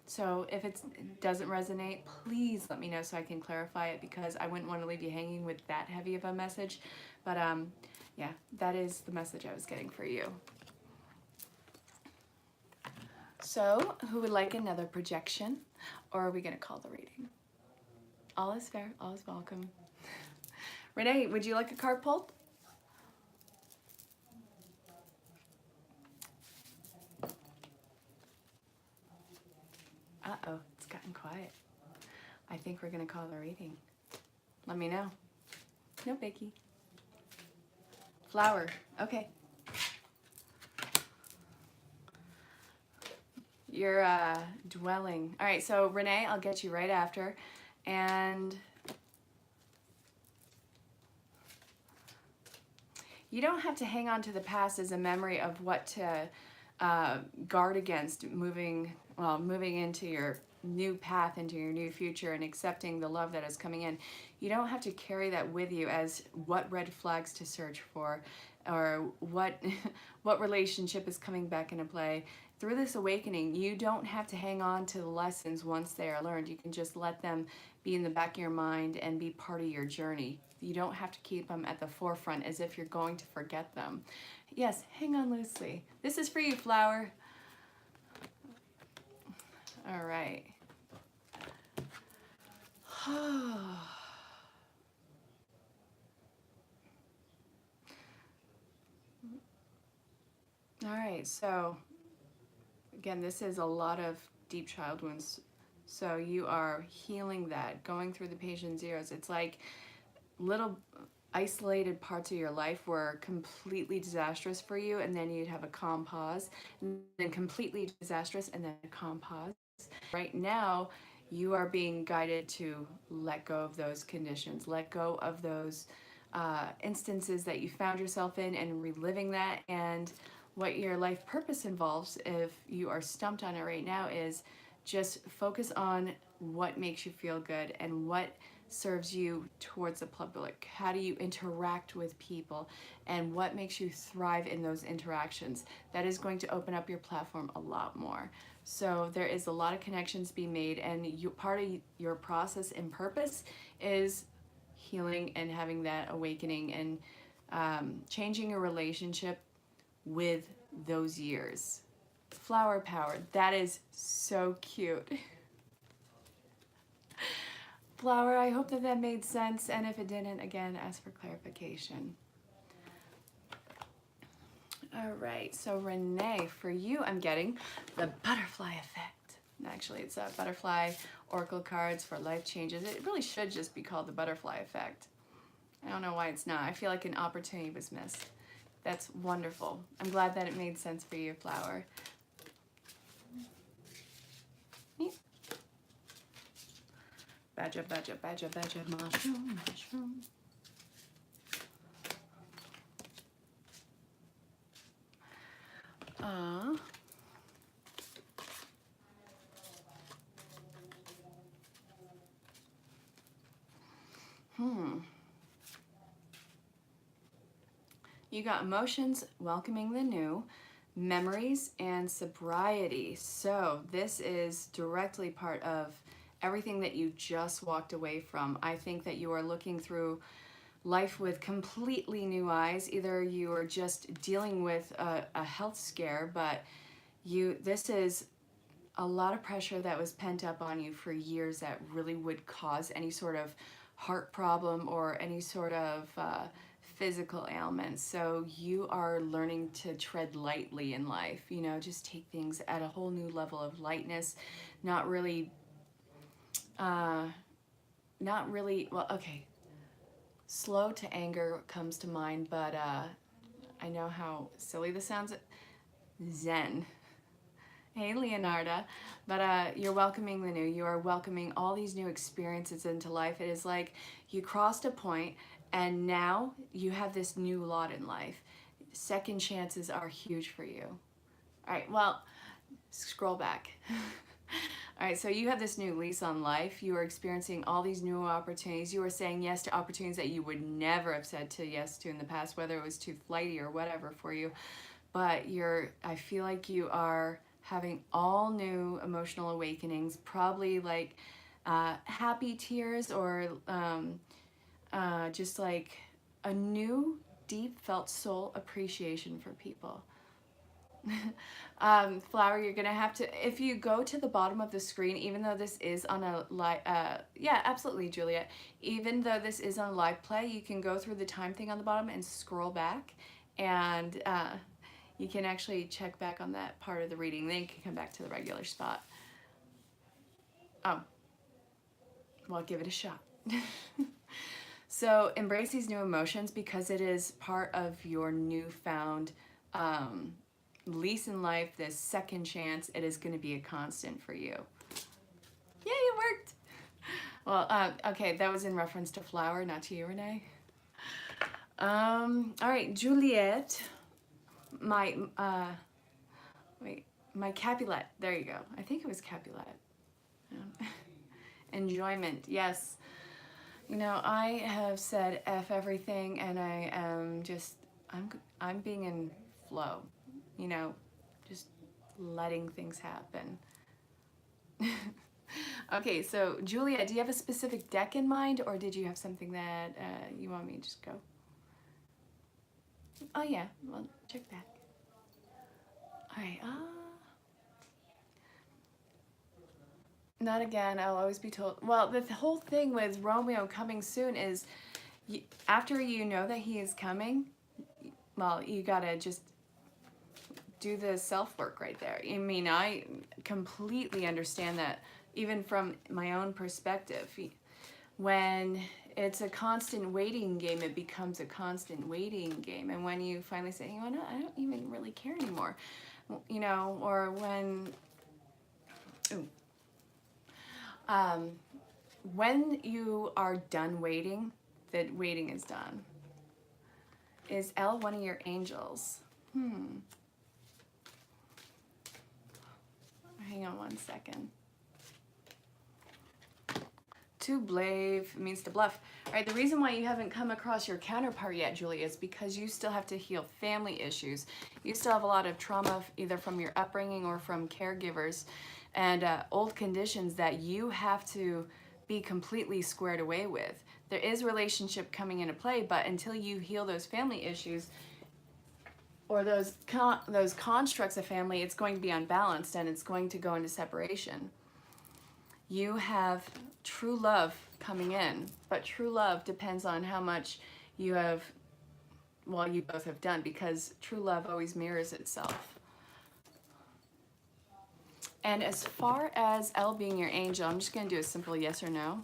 So if it doesn't resonate, please let me know so I can clarify it, because I wouldn't want to leave you hanging with that heavy of a message. But yeah, that is the message I was getting for you. So who would like another projection, or are we going to call the reading? All is fair, all is welcome. Renee, would you like a card pulled? Uh-oh, it's gotten quiet. I think we're going to call the reading. Let me know. No biggie. Flower, okay. You're dwelling. All right, so Renee, I'll get you right after. And you don't have to hang on to the past as a memory of what to guard against moving into your new path, into your new future, and accepting the love that is coming in. You don't have to carry that with you as what red flags to search for, or what what relationship is coming back into play. Through this awakening, you don't have to hang on to the lessons once they are learned. You can just let them be in the back of your mind and be part of your journey. You don't have to keep them at the forefront as if you're going to forget them. Yes, hang on loosely. This is for you, Flower. All right. All right, so again, this is a lot of deep child wounds. So you are healing that, going through the patient zeros. It's like little isolated parts of your life were completely disastrous for you, and then you'd have a calm pause, and then completely disastrous, and then a calm pause. Right now, you are being guided to let go of those conditions, let go of those instances that you found yourself in, and reliving that. And what your life purpose involves, if you are stumped on it right now, is just focus on what makes you feel good and what serves you towards the public. How do you interact with people, and what makes you thrive in those interactions? That is going to open up your platform a lot more. So there is a lot of connections being made, and part of your process and purpose is healing and having that awakening and changing your relationship with those years. Flower power, that is so cute. Flower, I hope that made sense, and if it didn't, again, ask for clarification. All right, so Renee, for you, I'm getting the butterfly effect. Actually, it's a butterfly oracle cards for life changes. It really should just be called the butterfly effect. I don't know why it's not. I feel like an opportunity was missed. That's wonderful. I'm glad that it made sense for you, Flower. Badger, badger, badger, badger, mushroom, mushroom. You got emotions, welcoming the new, memories, and sobriety. So this is directly part of everything that you just walked away from. I think that you are looking through life with completely new eyes. Either you are just dealing with a health scare, but this is a lot of pressure that was pent up on you for years that really would cause any sort of heart problem or any sort of physical ailments. So you are learning to tread lightly in life, you know, just take things at a whole new level of lightness, not really, well, okay, slow to anger comes to mind, but I know how silly this sounds. Zen. Hey, Leonarda. But you're welcoming the new. You are welcoming all these new experiences into life. It is like you crossed a point and now you have this new lot in life. Second chances are huge for you. All right, well, scroll back. All right, so you have this new lease on life. You are experiencing all these new opportunities. You are saying yes to opportunities that you would never have said yes to in the past, whether it was too flighty or whatever for you. But I feel like you are having all new emotional awakenings, probably like happy tears or just like a new deep felt soul appreciation for people. Flower, you're gonna have to, if you go to the bottom of the screen, even though this is on a live, yeah, absolutely, Juliet. Even though this is on a live play, you can go through the time thing on the bottom and scroll back, and you can actually check back on that part of the reading. Then you can come back to the regular spot. Oh, well, give it a shot. So embrace these new emotions because it is part of your newfound lease in life, this second chance. It is going to be a constant for you. Yay, it worked. Well, okay, that was in reference to Flower, not to you, Renee. All right, Juliet. My Capulet. There you go. I think it was Capulet. Enjoyment. Yes. You know, I have said F everything, and I am just, I'm being in flow. You know, just letting things happen. Okay, so Julia, do you have a specific deck in mind, or did you have something that you want me to just go? Oh yeah, well, check back. All right, not again, I'll always be told. Well, the whole thing with Romeo coming soon is, after you know that he is coming, well, you gotta just do the self-work right there. I mean, I completely understand that, even from my own perspective. When it's a constant waiting game, it becomes a constant waiting game. And when you finally say, you know, I don't even really care anymore, you know, or when you are done waiting, that waiting is done. Is L one of your angels? Hang on one second. To blave means to bluff. All right, the reason why you haven't come across your counterpart yet, Julie, is because you still have to heal family issues. You still have a lot of trauma, either from your upbringing or from caregivers and old conditions that you have to be completely squared away with. There is relationship coming into play, but until you heal those family issues or those constructs of family, it's going to be unbalanced and it's going to go into separation. You have true love coming in, but true love depends on how much you have, well, you both have done, because true love always mirrors itself. And as far as L being your angel, I'm just going to do a simple yes or no.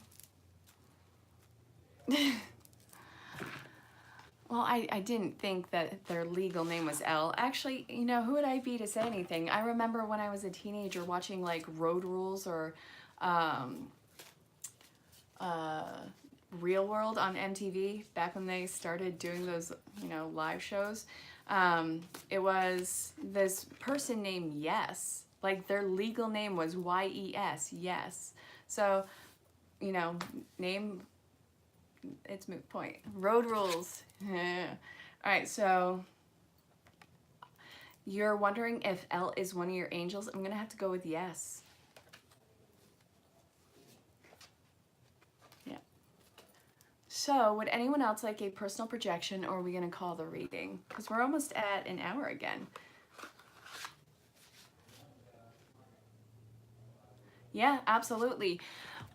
Well, I didn't think that their legal name was L. Actually, you know, who would I be to say anything? I remember when I was a teenager watching like Road Rules or Real World on MTV, back when they started doing those, you know, live shows. It was this person named Yes. Like their legal name was Y-E-S, Yes. So, you know, name, it's moot point. Road Rules. All right, so you're wondering if L is one of your angels. I'm gonna have to go with yes. Yeah. So would anyone else like a personal projection, or are we gonna call the reading? Because we're almost at an hour again. Yeah, absolutely.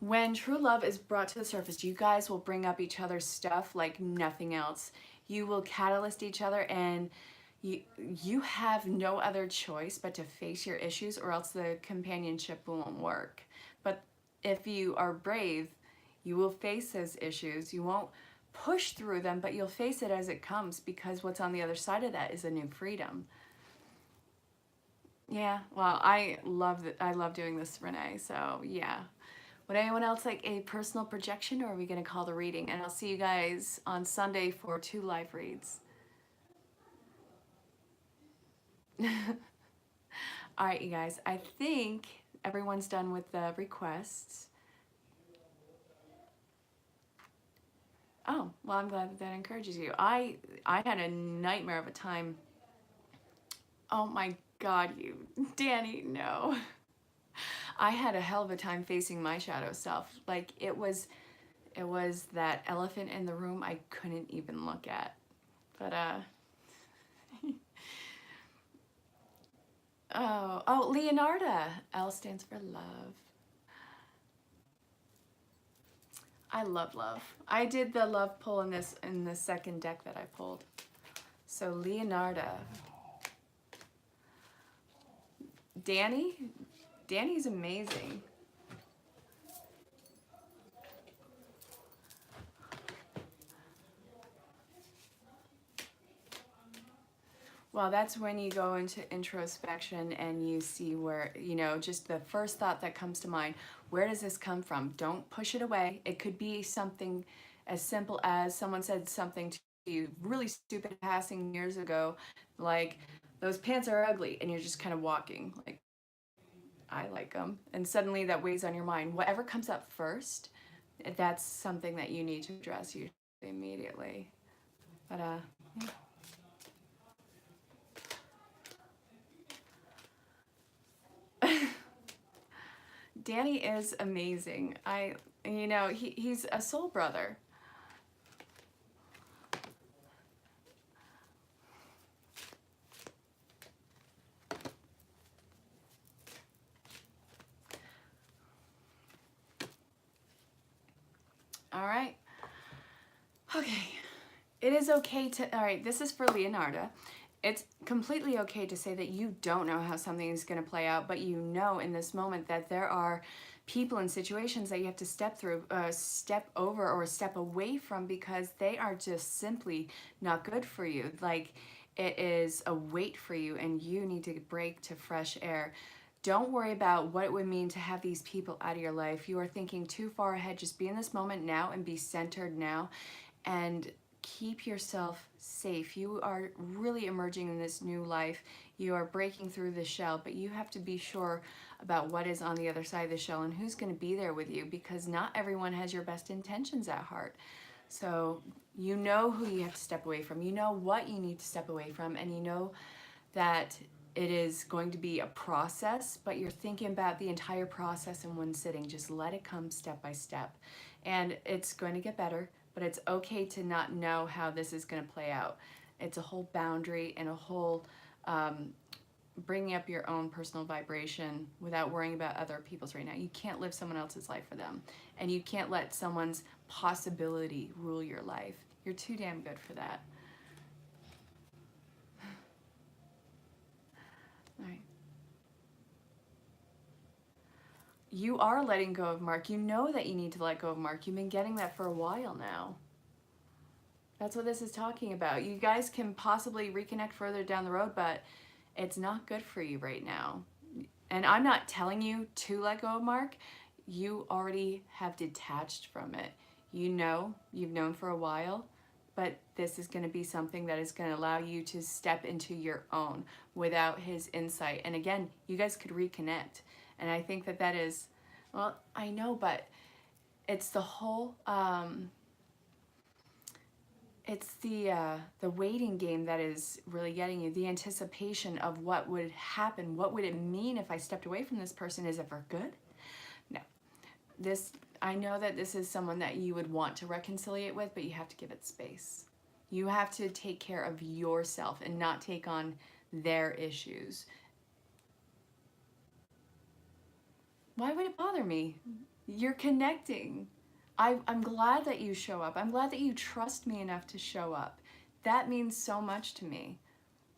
When true love is brought to the surface, you guys will bring up each other's stuff like nothing else. You will catalyst each other, and you have no other choice but to face your issues, or else the companionship won't work. But if you are brave, you will face those issues. You won't push through them, but you'll face it as it comes, because what's on the other side of that is a new freedom. Yeah, well, I love doing this, Renee. So yeah. Would anyone else like a personal projection, or are we going to call the reading? And I'll see you guys on Sunday for 2 live reads. All right, you guys. I think everyone's done with the requests. Oh, well, I'm glad that that encourages you. I had a nightmare of a time. Oh my God, you, Danny, no. I had a hell of a time facing my shadow self. Like it was that elephant in the room I couldn't even look at. But oh, Leonarda. L stands for love. I love love. I did the love pull in the second deck that I pulled. So Leonarda. Danny's amazing. Well, that's when you go into introspection and you see where, just the first thought that comes to mind, where does this come from? Don't push it away. It could be something as simple as someone said something to you really stupid passing years ago, like, those pants are ugly, and you're just kind of walking, like, I like them. And suddenly that weighs on your mind. Whatever comes up first, that's something that you need to address usually immediately. But, yeah. Danny is amazing. He's a soul brother. All right. Okay. It is okay to, all right, this is for Leonarda. It's completely okay to say that you don't know how something is going to play out, but you know in this moment that there are people and situations that you have to step through, step over, or step away from, because they are just simply not good for you. Like, it is a weight for you, and you need to break to fresh air. Don't worry about what it would mean to have these people out of your life. You are thinking too far ahead. Just be in this moment now and be centered now, and keep yourself safe. You are really emerging in this new life. You are breaking through the shell, but you have to be sure about what is on the other side of the shell and who's going to be there with you, because not everyone has your best intentions at heart. So you know who you have to step away from. You know what you need to step away from, and you know that it is going to be a process, but you're thinking about the entire process in one sitting. Just let it come step by step, and it's going to get better. But it's okay to not know how this is going to play out. It's a whole boundary and a whole bringing up your own personal vibration without worrying about other people's right now. You can't live someone else's life for them. And you can't let someone's possibility rule your life. You're too damn good for that. All right. You are letting go of Mark. You know that you need to let go of Mark. You've been getting that for a while now. That's what this is talking about. You guys can possibly reconnect further down the road, but it's not good for you right now. And I'm not telling you to let go of Mark. You already have detached from it. You know, you've known for a while, but this is going to be something that is going to allow you to step into your own without his insight. And again, you guys could reconnect. And I think that that is, well, I know, but it's the whole, it's the waiting game that is really getting you. The anticipation of what would happen. What would it mean if I stepped away from this person? Is it for good? No. I know that this is someone that you would want to reconciliate with, but you have to give it space. You have to take care of yourself and not take on their issues. Why would it bother me? You're connecting. I'm glad that you show up. I'm glad that you trust me enough to show up. That means so much to me.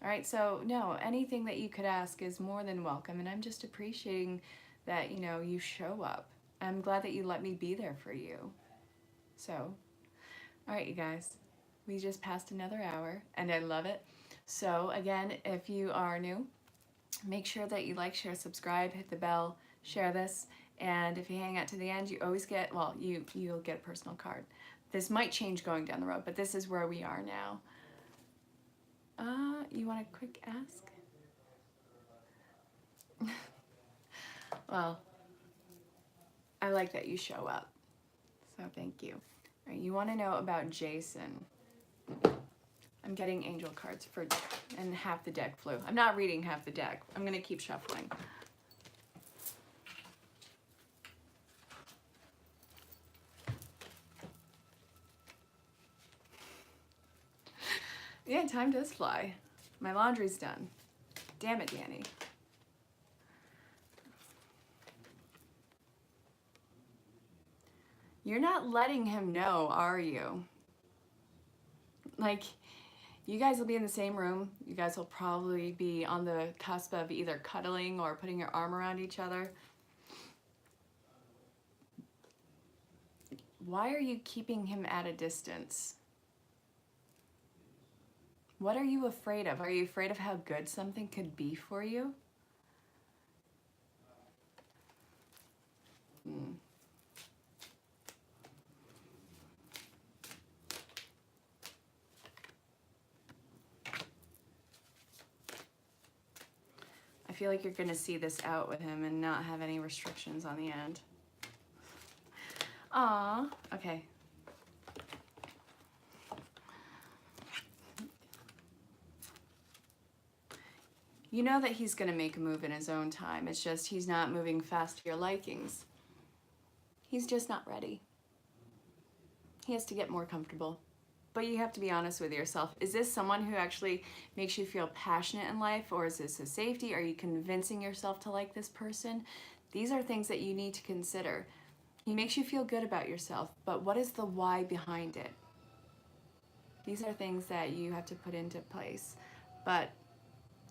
All right, so no, anything that you could ask is more than welcome, and I'm just appreciating that, you know, you show up. I'm glad that you let me be there for you. So, all right, you guys, we just passed another hour, and I love it. So again, if you are new, make sure that you like, share, subscribe, hit the bell, share this, and if you hang out to the end, you always get, well, you'll get a personal card. This might change going down the road, but this is where we are now. You want a quick ask? Well, I like that you show up, so thank you. All right, you want to know about Jason. I'm getting angel cards for, and half the deck flew. I'm not reading half the deck. I'm going to keep shuffling. Yeah, time does fly. My laundry's done. Damn it, Danny. You're not letting him know, are you? Like, you guys will be in the same room. You guys will probably be on the cusp of either cuddling or putting your arm around each other. Why are you keeping him at a distance? What are you afraid of? Are you afraid of how good something could be for you? I feel like you're going to see this out with him and not have any restrictions on the end. Aw, okay. You know that he's going to make a move in his own time. It's just he's not moving fast to your likings. He's just not ready. He has to get more comfortable. But you have to be honest with yourself. Is this someone who actually makes you feel passionate in life, or is this a safety? Are you convincing yourself to like this person? These are things that you need to consider. He makes you feel good about yourself, but what is the why behind it? These are things that you have to put into place. But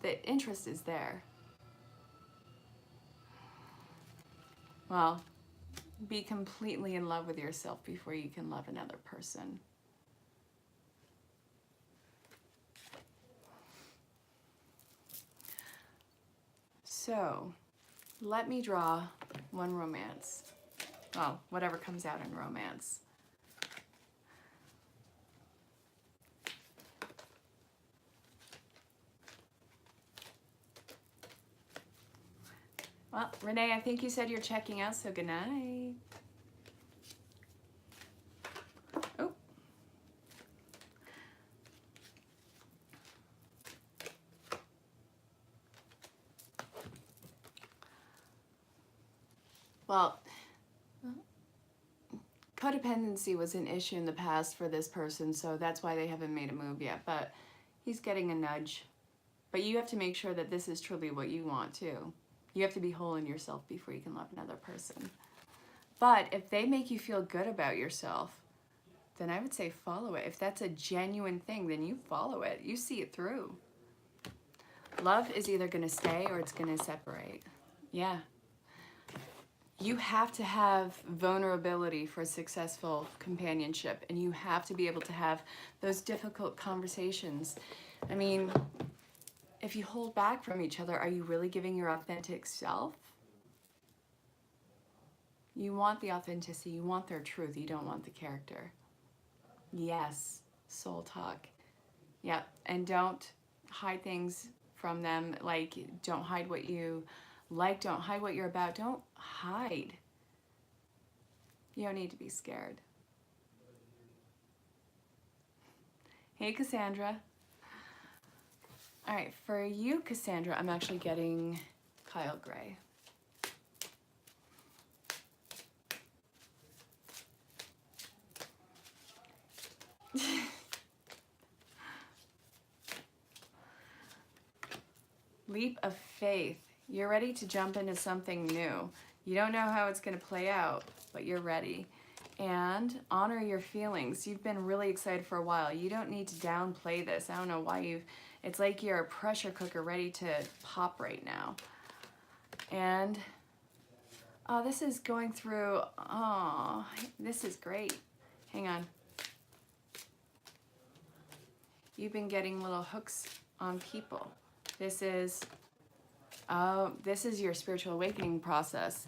the interest is there. Well, be completely in love with yourself before you can love another person. So, let me draw one romance. Well, whatever comes out in romance. Well, Renee, I think you said you're checking out, so good night. Oh. Well, codependency was an issue in the past for this person, so that's why they haven't made a move yet, but he's getting a nudge. But you have to make sure that this is truly what you want too. You have to be whole in yourself before you can love another person. But if they make you feel good about yourself, then I would say follow it. If that's a genuine thing, then you follow it. You see it through. Love is either going to stay or it's going to separate. Yeah. You have to have vulnerability for successful companionship, and you have to be able to have those difficult conversations. I mean, if you hold back from each other, are you really giving your authentic self? You want the authenticity, you want their truth, you don't want the character. Yes, soul talk. Yeah, and don't hide things from them, like don't hide what you like, don't hide what you're about, don't hide. You don't need to be scared. Hey, Cassandra. All right, for you, Cassandra, I'm actually getting Kyle Gray. Leap of faith. You're ready to jump into something new. You don't know how it's going to play out, but you're ready. And honor your feelings. You've been really excited for a while. You don't need to downplay this. I don't know why it's like you're a pressure cooker ready to pop right now. And oh, this is going through, oh, this is great. Hang on. You've been getting little hooks on people. This is your spiritual awakening process.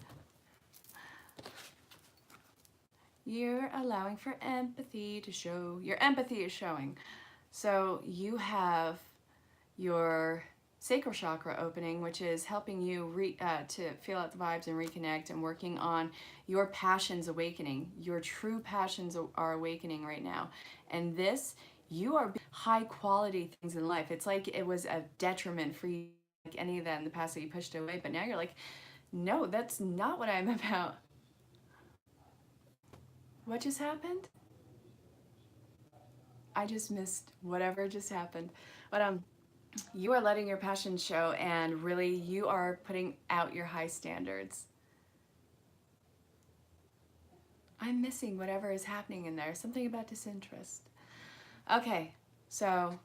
You're allowing for empathy to show. Your empathy is showing. So you have your sacral chakra opening, which is helping you to feel out the vibes and reconnect, and working on your passions awakening. Your true passions are awakening right now. And this, you are high quality things in life. It's like it was a detriment for you, like any of that in the past that you pushed away, but now you're like, no, that's not what I'm about. What just happened? I just missed whatever just happened. But you are letting your passion show, and really you are putting out your high standards. I'm missing whatever is happening in there. Something about disinterest. Okay, so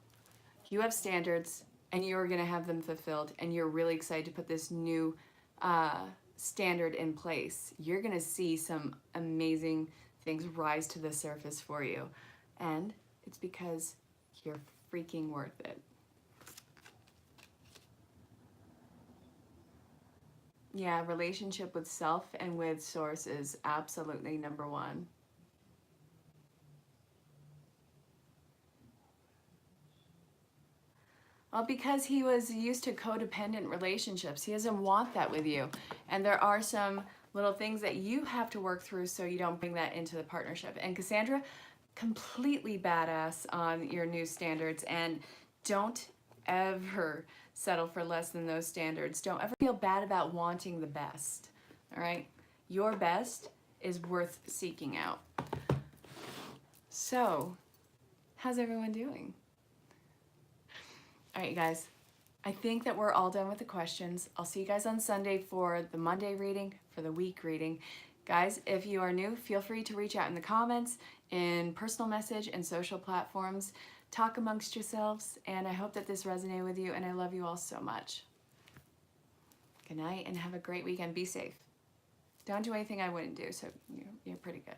you have standards and you're going to have them fulfilled, and you're really excited to put this new standard in place. You're going to see some amazing things rise to the surface for you, and it's because you're freaking worth it. Yeah, relationship with self and with source is absolutely number one. Well, because he was used to codependent relationships. He doesn't want that with you. And there are some little things that you have to work through so you don't bring that into the partnership. And Cassandra, completely badass on your new standards, and don't ever settle for less than those standards. Don't ever feel bad about wanting the best, all right? Your best is worth seeking out. So, how's everyone doing? All right, you guys, I think that we're all done with the questions. I'll see you guys on Sunday for the Monday reading, for the week reading. Guys, if you are new, feel free to reach out in the comments, in personal message, and social platforms. Talk amongst yourselves, and I hope that this resonated with you, and I love you all so much. Good night, and have a great weekend. Be safe. Don't do anything I wouldn't do, so you're pretty good.